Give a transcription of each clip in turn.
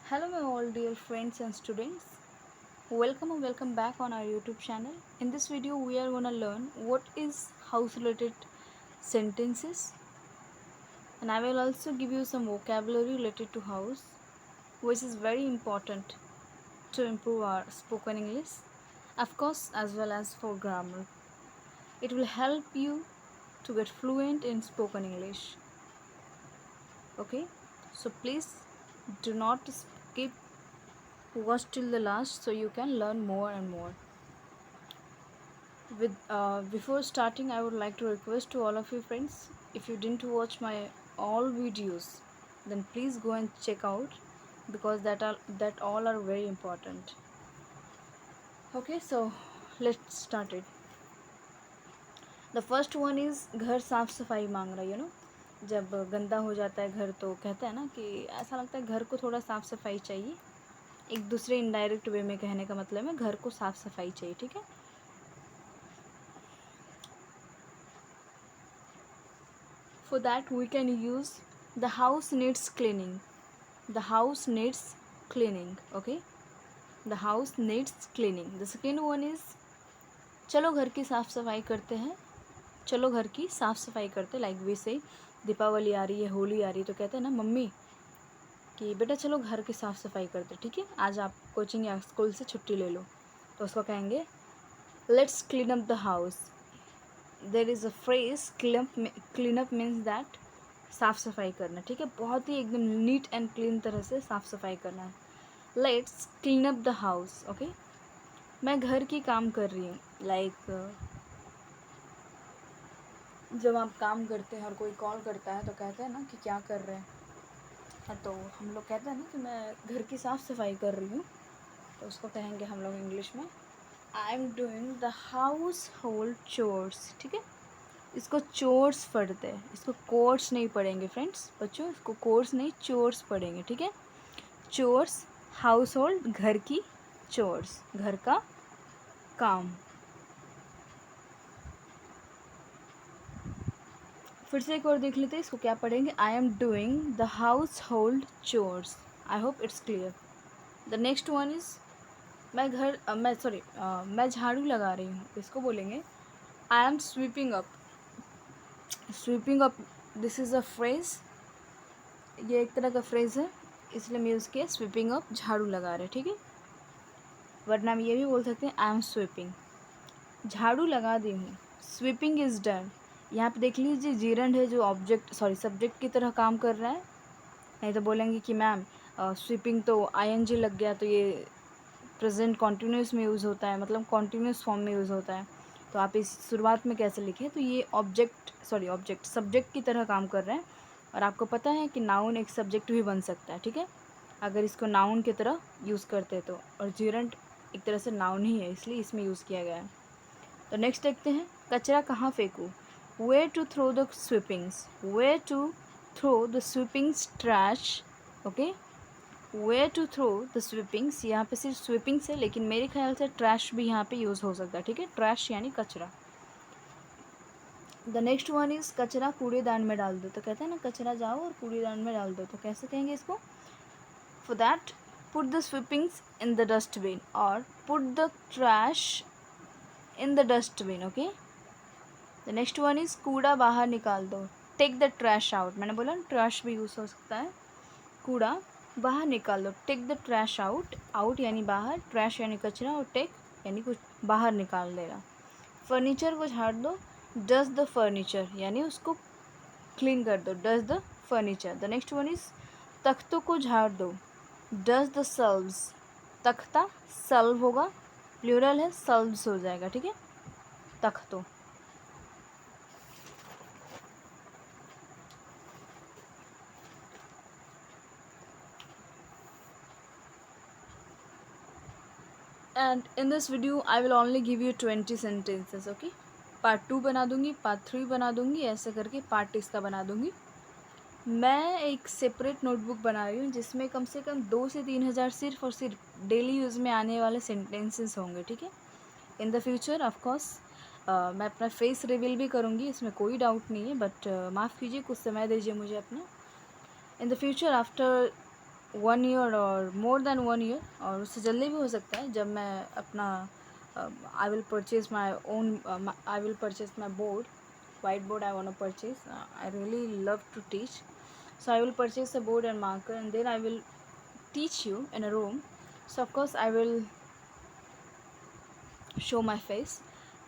Hello my all dear friends and students. Welcome and welcome back on our YouTube channel. In this video we are going to learn what is house related sentences, and I will also give you some vocabulary related to house, which is very important to improve our spoken English, of course, as well as for grammar. It will help you to get fluent in spoken English. Okay, so please do not skip, watch till the last so you can learn more and more. Before starting, I would like to request to all of you friends, if you didn't watch my all videos, then please go and check out, because that all are very important. Okay, so let's start it. The first one is घर साफ सफाई मांग रहा है, जब गंदा हो जाता है घर तो कहते हैं ना कि ऐसा लगता है घर को थोड़ा साफ सफाई चाहिए। एक दूसरे इनडायरेक्ट वे में कहने का मतलब है घर को साफ सफाई चाहिए, ठीक है। For that we can use the house needs cleaning. The house needs cleaning. Okay, the house needs cleaning. The second one is चलो घर की साफ़ सफाई करते हैं, चलो घर की साफ़ सफाई करते हैं। लाइक वी से दीपावली आ रही है, होली आ रही है, तो कहते हैं ना मम्मी कि बेटा चलो घर की साफ़ सफाई करते, ठीक है, आज आप कोचिंग या स्कूल से छुट्टी ले लो, तो उसको कहेंगे let's clean up the house. There is a phrase clean up means that साफ़ सफाई करना, ठीक है, बहुत ही एकदम नीट एंड क्लीन तरह से साफ़ सफाई करना है। Let's clean up the house. Okay, मैं घर की काम कर रही हूँ। लाइक जब आप काम करते हैं और कोई कॉल करता है तो कहते हैं ना कि क्या कर रहे हैं, तो हम लोग कहते हैं ना कि मैं घर की साफ़ सफाई कर रही हूँ, तो उसको कहेंगे हम लोग इंग्लिश में I am doing the house hold chores, ठीक है। इसको चोर्स पढ़ते हैं, इसको कोर्स नहीं पढ़ेंगे फ्रेंड्स, बच्चों इसको कोर्स नहीं चोर्स पढ़ेंगे, ठीक है। चोर्स हाउस होल्ड, घर की, चोर्स घर का काम। फिर से एक और देख लेते हैं, इसको क्या पढ़ेंगे, I am doing the house hold chores. I hope it's clear. The next one is मैं झाड़ू लगा रही हूँ, इसको बोलेंगे I am sweeping up. Sweeping up, this is a phrase, ये एक तरह का फ्रेज है, इसलिए मैं यूज़ किया स्वीपिंग अप, झाड़ू लगा रहे, ठीक है। वरना हम ये भी बोल सकते हैं आई एम स्वीपिंग, झाड़ू लगा दी हूँ। Sweeping is done. यहाँ पे देख लीजिए जीरंड है जो सब्जेक्ट की तरह काम कर रहा है। नहीं तो बोलेंगे कि मैम स्वीपिंग तो आईएनजी लग गया, तो ये प्रेजेंट कॉन्टीन्यूस में यूज़ होता है, मतलब कॉन्टीन्यूस फॉर्म में यूज़ होता है, तो आप इस शुरुआत में कैसे लिखें, तो ये सब्जेक्ट की तरह काम कर रहे हैं। और आपको पता है कि नाउन एक सब्जेक्ट भी बन सकता है, ठीक है, अगर इसको नाउन की तरह यूज़ करते हैं तो। और जीरंट एक तरह से नाउन ही है, इसलिए इसमें यूज़ किया गया है। तो नेक्स्ट देखते हैं, कचरा कहाँ फेंकूँ। Where to throw the sweepings, where to throw the sweepings trash. Okay, where to throw the sweepings, यहाँ पे सिर्फ स्वीपिंग्स है, लेकिन मेरे ख्याल से ट्रैश भी यहाँ पे यूज़ हो सकता है, ठीक है, ट्रैश यानी कचरा। द नेक्स्ट वन इज़ कचरा कूड़ेदान में डाल दो, तो कहते हैं ना कचरा जाओ और कूड़ेदान में डाल दो, तो कैसे कहेंगे इसको। For that put the sweepings in the dustbin, और put the trash in the dustbin. Okay, the next one is कूड़ा बाहर निकाल दो, टेक द ट्रैश आउट। मैंने बोला ट्रैश भी यूज़ हो सकता है, कूड़ा बाहर निकाल दो, take the trash out. Out यानी बाहर, ट्रैश यानी कचरा, और टेक यानी कुछ बाहर निकाल देना। फर्नीचर को झाड़ दो, डस्ट द फर्नीचर यानी उसको क्लीन कर दो, dust the furniture. The next one is तख्तों को झाड़ दो, डस्ट द सल्व्स। तख्ता सल्व होगा, प्लूरल है, सल्व्स हो जाएगा, ठीक है, तख्तों। And in this video I will only give you 20 sentences. Okay, part 2 बना दूंगी, पार्ट 3 बना दूंगी, ऐसे करके पार्ट इसका बना दूंगी। मैं एक सेपरेट नोटबुक बना रही हूँ जिसमें कम से कम 2 से 3 हज़ार सिर्फ और सिर्फ डेली यूज़ में आने वाले सेंटेंसेस होंगे, ठीक है। इन द फ्यूचर ऑफकोर्स मैं अपना फेस रिवील भी करूँगी, इसमें कोई डाउट नहीं है, बट माफ़ कीजिए, कुछ समय दीजिए मुझे अपना। In the future after 1 year और मोर देन 1 ईयर, और उससे जल्दी भी हो सकता है, जब मैं अपना I will purchase my own, I will purchase my board, white board I want to purchase. I really love to teach, so I will purchase a board and marker, and then I will teach you in a room. So of course I will show my face,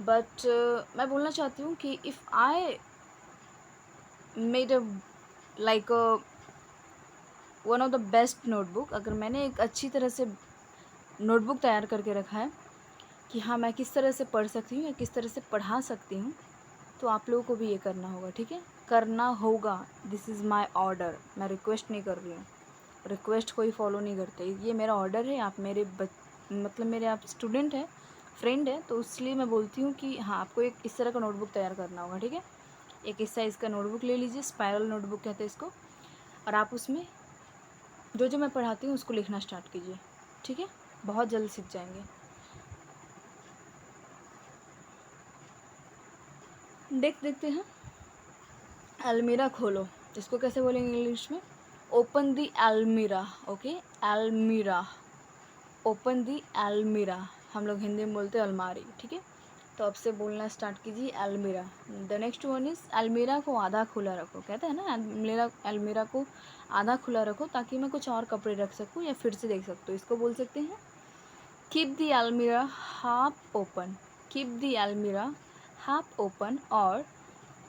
but मैं बोलना चाहती हूँ कि if I made a like a one of the best notebook, अगर मैंने एक अच्छी तरह से नोटबुक तैयार करके रखा है कि हाँ मैं किस तरह से पढ़ सकती हूँ या किस तरह से पढ़ा सकती हूँ, तो आप लोगों को भी ये करना होगा, ठीक है, करना होगा। दिस इज़ माई ऑर्डर, मैं रिक्वेस्ट नहीं कर रही हूँ, रिक्वेस्ट कोई फॉलो नहीं करते, ये मेरा ऑर्डर है। आप मेरे मतलब मेरे आप स्टूडेंट हैं, फ्रेंड है, तो इसलिए मैं बोलती हूँ कि हाँ आपको एक इस तरह का नोटबुक तैयार करना होगा, ठीक है। एक इस साइज़ का नोटबुक ले लीजिए, स्पायरल नोटबुक कहते हैं इसको, और आप उसमें जो जो मैं पढ़ाती हूँ उसको लिखना स्टार्ट कीजिए, ठीक है, बहुत जल्द सीख जाएंगे। देखते हैं, अलमीरा खोलो, इसको कैसे बोलेंगे इंग्लिश में? ओपन दी अलमीरा, ओके, अलमीरा, ओपन दी अलमीरा, हम लोग हिंदी में बोलते हैं अलमारी, ठीक है। तो अब से बोलना स्टार्ट कीजिए अलमीरा। द नेक्स्ट वन इज़ अलमीरा को आधा खुला रखो, कहते हैं ना अलमीरा, अलमीरा को आधा खुला रखो ताकि मैं कुछ और कपड़े रख सकूँ या फिर से देख सकूँ, इसको बोल सकते हैं कीप दी अलमीरा हाफ ओपन, कीप दी अलमीरा हाफ ओपन, और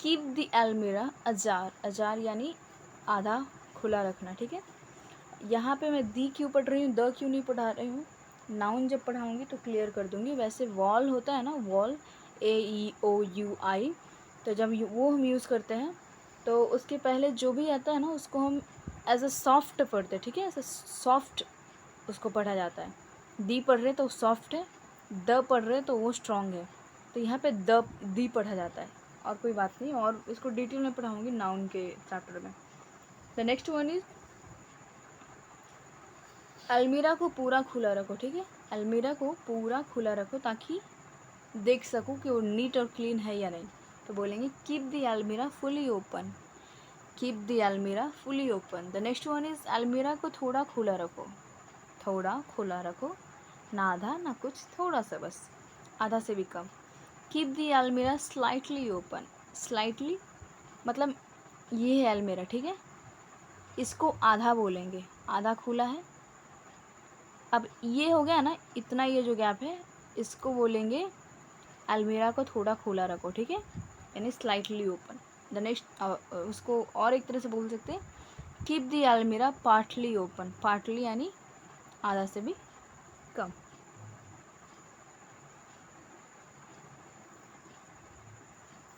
कीप दी अलमीरा अजार, अजार यानी आधा खुला रखना, ठीक है। यहाँ पे मैं दी क्यों पढ़ रही हूँ, द क्यों नहीं पढ़ा रही हूँ, नाउन जब पढ़ाऊँगी तो क्लियर कर दूँगी। वैसे वॉल होता है ना, वॉल, AEOUI, तो जब वो हम यूज़ करते हैं तो उसके पहले जो भी आता है ना उसको हम एज अ सॉफ्ट पढ़ते हैं, ठीक है, एज अ सॉफ्ट उसको पढ़ा जाता है। दी पढ़ रहे तो सॉफ्ट है, द पढ़ रहे तो वो स्ट्रॉन्ग है, तो यहाँ पे दी पढ़ा जाता है, और कोई बात नहीं, और इसको डिटेल में पढ़ाऊँगी नाउन के चैप्टर में। द नेक्स्ट वन इज़ अलमीरा को पूरा खुला रखो, ठीक है, अलमीरा को पूरा खुला रखो ताकि देख सकूँ कि वो नीट और क्लीन है या नहीं, तो बोलेंगे कीप दी अलमीरा फुली ओपन, कीप दी अलमीरा fully open. The next one is अलमीरा को थोड़ा खुला रखो, थोड़ा खुला रखो, ना आधा ना कुछ, थोड़ा सा बस, आधा से भी कम। कीप दी अलमीरा स्लाइटली ओपन, स्लाइटली मतलब ये है अलमीरा, ठीक है, इसको आधा बोलेंगे, आधा खुला है। अब ये हो गया ना, इतना ये जो गैप है इसको बोलेंगे अलमीरा को थोड़ा खुला रखो, ठीक है, यानी स्लाइटली ओपन। द नेक्स्ट उसको और एक तरह से बोल सकते हैं कीप दी अलमीरा पार्टली ओपन, पार्टली यानी आधा से भी कम।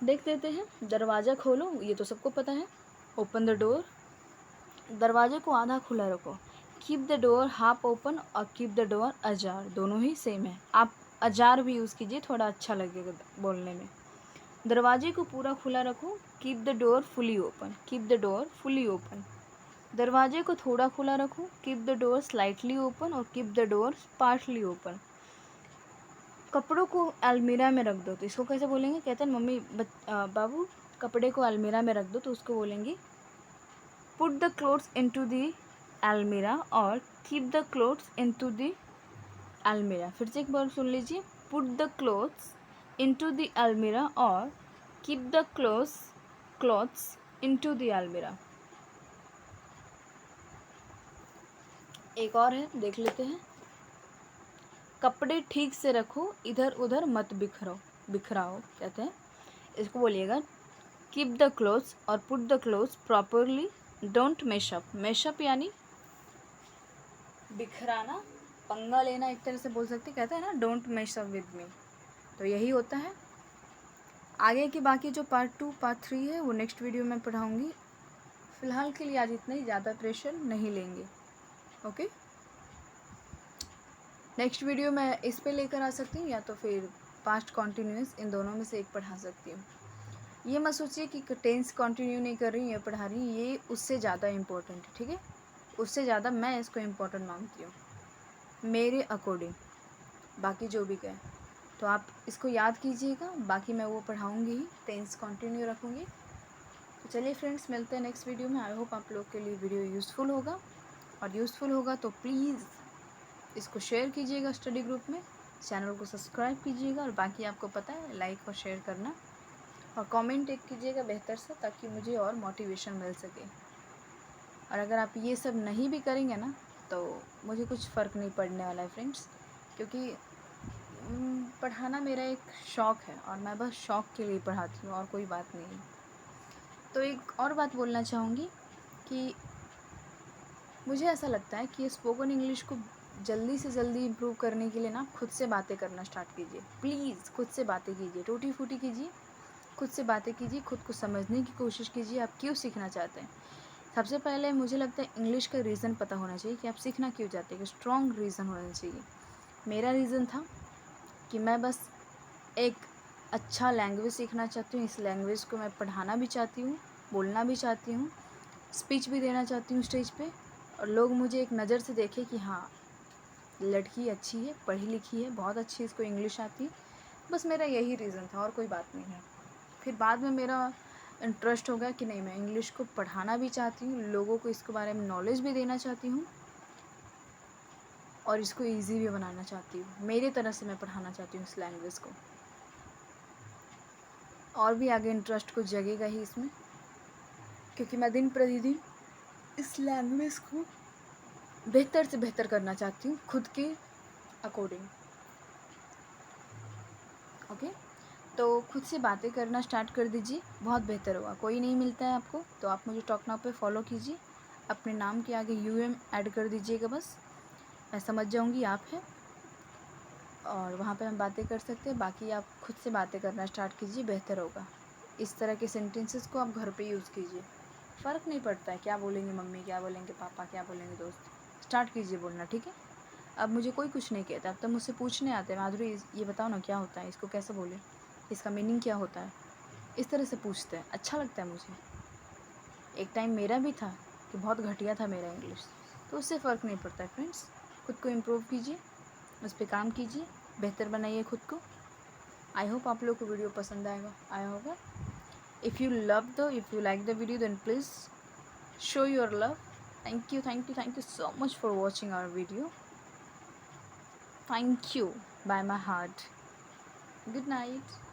देख लेते हैं, दरवाज़ा खोलो, ये तो सबको पता है, ओपन द डोर, दरवाजे को आधा खुला रखो, keep the door half open और कीप द डोर अजार, दोनों ही सेम है, आप अजार भी यूज़ कीजिए, थोड़ा अच्छा लगेगा बोलने में। दरवाजे को पूरा खुला रखो, keep the door fully open, keep the door fully open. दरवाजे को थोड़ा खुला रखो, keep the door slightly open और keep the door partly open. कपड़ों को अलमीरा में रख दो, तो इसको कैसे बोलेंगे? कहते हैं मम्मी बाबू कपड़े को अलमीरा में रख दो, तो उसको बोलेंगे put the clothes into the अलमीरा और keep the clothes into the अलमीरा। फिर से एक बार सुन लीजिए, put the clothes into the अलमीरा और keep the clothes into the अलमीरा। एक और है, देख लेते हैं, कपड़े ठीक से रखो, इधर उधर मत बिखराओ, कहते हैं, इसको बोलिएगा कीप द क्लोथ्स और put the clothes properly, don't mashup, mashup यानी बिखराना, पंगा लेना, एक तरह से बोल सकते, कहते हैं ना डोंट मेशअप विद मी, तो यही होता है। आगे की बाकी जो पार्ट 2 पार्ट 3 है वो नेक्स्ट वीडियो में पढ़ाऊँगी, फ़िलहाल के लिए आज इतना ही, ज़्यादा प्रेशर नहीं लेंगे, ओके। नेक्स्ट वीडियो मैं इस पे लेकर आ सकती हूँ या तो फिर पास्ट कॉन्टीन्यूस, इन दोनों में से एक पढ़ा सकती हूँ। ये मत सोचिए कि टेंस कंटिन्यू नहीं कर रही हूँ या पढ़ा रही हूँ, ये उससे ज़्यादा इम्पोर्टेंट है, ठीक है, उससे ज़्यादा मैं इसको इम्पोर्टेंट मानती हूँ मेरे अकॉर्डिंग, बाकी जो भी कहे, तो आप इसको याद कीजिएगा, बाकी मैं वो पढ़ाऊँगी ही, टेंस कंटिन्यू रखूँगी। तो चलिए फ्रेंड्स, मिलते हैं नेक्स्ट वीडियो में। आई होप आप लोग के लिए वीडियो यूज़फुल होगा। और यूज़फुल होगा तो प्लीज़ इसको शेयर कीजिएगा स्टडी ग्रुप में, चैनल को सब्सक्राइब कीजिएगा, और बाकी आपको पता है लाइक और शेयर करना, और कमेंट एक कीजिएगा बेहतर से, ताकि मुझे और मोटिवेशन मिल सके। और अगर आप ये सब नहीं भी करेंगे ना तो मुझे कुछ फ़र्क नहीं पड़ने वाला है फ्रेंड्स, क्योंकि पढ़ाना मेरा एक शौक़ है और मैं बस शौक़ के लिए पढ़ाती हूँ और कोई बात नहीं है। तो एक और बात बोलना चाहूँगी कि मुझे ऐसा लगता है कि स्पोकन इंग्लिश को जल्दी से जल्दी इम्प्रूव करने के लिए ना खुद से बातें करना स्टार्ट कीजिए। प्लीज़ खुद से बातें कीजिए, टूटी फूटी कीजिए, खुद से बातें कीजिए, खुद को समझने की कोशिश कीजिए आप क्यों सीखना चाहते हैं। सबसे पहले मुझे लगता है इंग्लिश का रीज़न पता होना चाहिए कि आप सीखना क्यों चाहते हैं, स्ट्रॉन्ग रीज़न होना चाहिए। मेरा रीज़न था कि मैं बस एक अच्छा लैंग्वेज सीखना चाहती हूँ, इस लैंग्वेज को मैं पढ़ाना भी चाहती हूँ, बोलना भी चाहती हूँ, स्पीच भी देना चाहती हूँ स्टेज पे, और लोग मुझे एक नज़र से देखें कि हाँ लड़की अच्छी है, पढ़ी लिखी है, बहुत अच्छी इसको इंग्लिश आती है। बस मेरा यही रीज़न था और कोई बात नहीं है। फिर बाद में मेरा इंटरेस्ट हो गया कि नहीं, मैं इंग्लिश को पढ़ाना भी चाहती हूँ, लोगों को इसके बारे में नॉलेज भी देना चाहती हूँ और इसको ईज़ी भी बनाना चाहती हूँ। मेरी तरह से मैं पढ़ाना चाहती हूँ इस लैंग्वेज को, और भी आगे इंटरेस्ट कुछ जगेगा ही इसमें, क्योंकि मैं दिन प्रतिदिन इस लैंग्वेज को बेहतर से बेहतर करना चाहती हूँ खुद के अकॉर्डिंग। ओके, तो खुद से बातें करना स्टार्ट कर दीजिए, बहुत बेहतर होगा। कोई नहीं मिलता है आपको तो आप मुझे टॉक नाउ पे फॉलो कीजिए, अपने नाम के आगे UM ऐड कर दीजिएगा, बस मैं समझ जाऊँगी आप हैं, और वहाँ पे हम बातें कर सकते हैं। बाकी आप खुद से बातें करना स्टार्ट कीजिए, बेहतर होगा। इस तरह के सेंटेंसेस को आप घर पे यूज़ कीजिए, फ़र्क नहीं पड़ता है क्या बोलेंगे मम्मी, क्या बोलेंगे पापा, क्या बोलेंगे दोस्त, स्टार्ट कीजिए बोलना, ठीक है। अब मुझे कोई कुछ नहीं कहता, अब तो मुझसे पूछने आते हैं, माधुरी ये बताओ ना क्या होता है, इसको कैसे बोलें, इसका मीनिंग क्या होता है, इस तरह से पूछते हैं, अच्छा लगता है मुझे। एक टाइम मेरा भी था कि बहुत घटिया था मेरा इंग्लिश, तो उससे फ़र्क नहीं पड़ता है फ्रेंड्स। खुद को इम्प्रूव कीजिए, उस पर काम कीजिए, बेहतर बनाइए खुद को। आई होप आप लोग को वीडियो पसंद आया होगा। If you like the video then please show your love. Thank you so much for watching our video. Thank you by my heart. Good night.